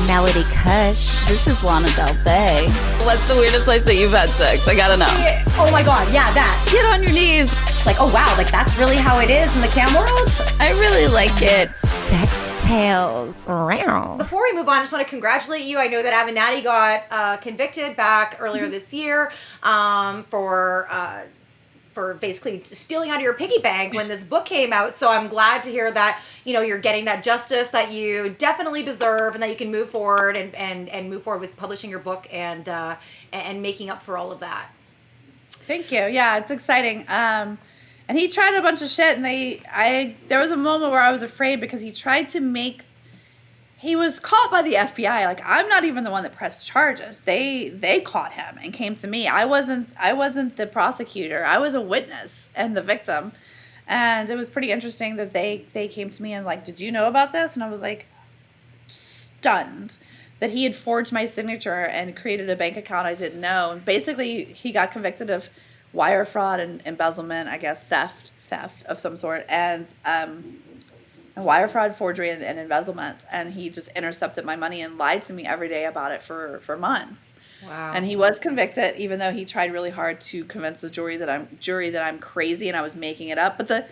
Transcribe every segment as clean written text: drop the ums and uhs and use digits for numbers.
Melody Kush. This is Lana Del Rey. What's the weirdest place that you've had sex? I gotta know. Oh my God, yeah, that. Get on your knees. Like, oh wow, like that's really how it is in the cam world? I really like it. Sex tales. Before we move on, I just want to congratulate you. I know that Avenatti got convicted back earlier this year for basically stealing out of your piggy bank when this book came out. So I'm glad to hear that, you know, you're getting that justice that you definitely deserve and that you can move forward and move forward with publishing your book and making up for all of that. Thank you. Yeah, it's exciting. And he tried a bunch of shit, and there was a moment where I was afraid because he was caught by the FBI. Like, I'm not even the one that pressed charges. They caught him and came to me. I wasn't the prosecutor. I was a witness and the victim. And it was pretty interesting that they came to me and like, did you know about this? And I was like stunned that he had forged my signature and created a bank account I didn't know. And basically, he got convicted of wire fraud and embezzlement, I guess, theft of some sort, and wire fraud, forgery, and embezzlement. And he just intercepted my money and lied to me every day about it for months. Wow. And he was convicted, even though he tried really hard to convince the jury that I'm crazy and I was making it up. But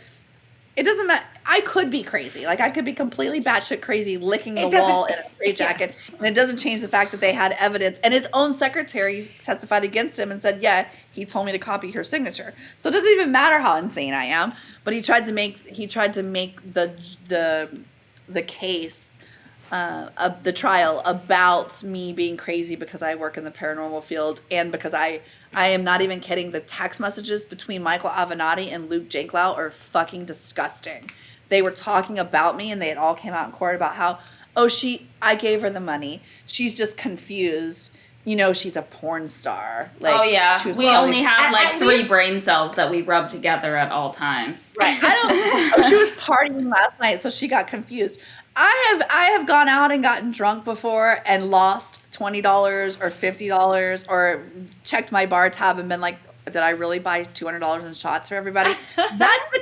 it doesn't matter. I could be crazy. Like, I could be completely batshit crazy, licking the wall in a straitjacket, and it doesn't change the fact that they had evidence. And his own secretary testified against him and said, yeah, he told me to copy her signature. So it doesn't even matter how insane I am. But he tried to make the case of the trial about me being crazy because I work in the paranormal field and because I am not even kidding. The text messages between Michael Avenatti and Luke Janklow are fucking disgusting. They were talking about me and they had all came out in court about how, I gave her the money. She's just confused. You know, she's a porn star. Like, oh, yeah. We only have like at 3 least brain cells that we rub together at all times. Right. She was partying last night, so she got confused. I have gone out and gotten drunk before and lost $20 or $50 or checked my bar tab and been like, did I really buy $200 in shots for everybody? That's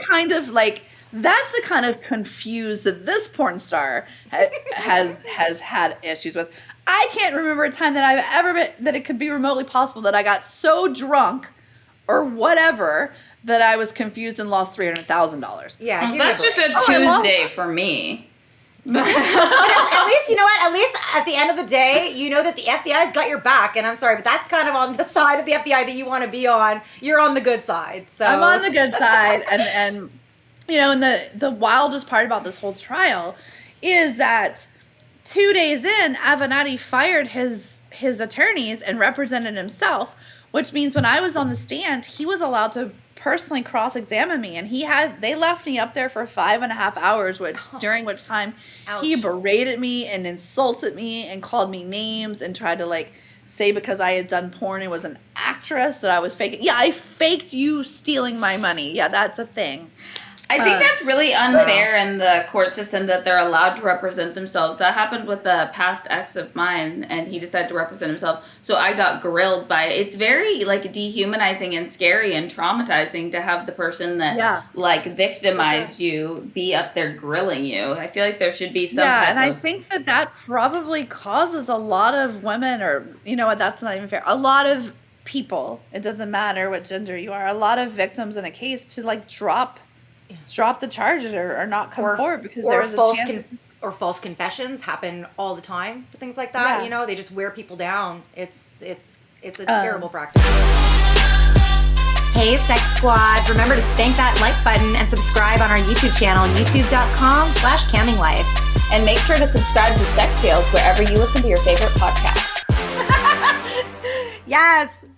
the kind of confused that this porn star has had issues with. I can't remember a time that I've ever been, that it could be remotely possible that I got so drunk or whatever that I was confused and lost $300,000. Yeah, that's just a Tuesday for me. At least, you know what? At least at the end of the day, you know that the FBI's got your back. And I'm sorry, but that's kind of on the side of the FBI that you want to be on. You're on the good side. So I'm on the good side. And you know, and the wildest part about this whole trial is that 2 days in, Avenatti fired his attorneys and represented himself, which means when I was on the stand, he was allowed to personally cross-examine me, and they left me up there for 5.5 hours, during which time he berated me and insulted me and called me names and tried to like say because I had done porn and was an actress that I was faking. Yeah, I faked you stealing my money. Yeah, that's a thing. I think that's really unfair in the court system that they're allowed to represent themselves. That happened with a past ex of mine, and he decided to represent himself. So I got grilled by it. It's very like dehumanizing and scary and traumatizing to have the person that like victimized you be up there grilling you. I feel like there should be some. Yeah, and I think that probably causes a lot of women, or you know what? That's not even fair. A lot of people. It doesn't matter what gender you are. A lot of victims in a case to like drop the charges or not come forward because there is a chance. Or false confessions happen all the time for things like that. Yeah. You know, they just wear people down. It's a terrible practice. Hey, Sex Squad. Remember to spank that like button and subscribe on our YouTube channel, youtube.com/camminglife. And make sure to subscribe to Sex Tales wherever you listen to your favorite podcast. Yes.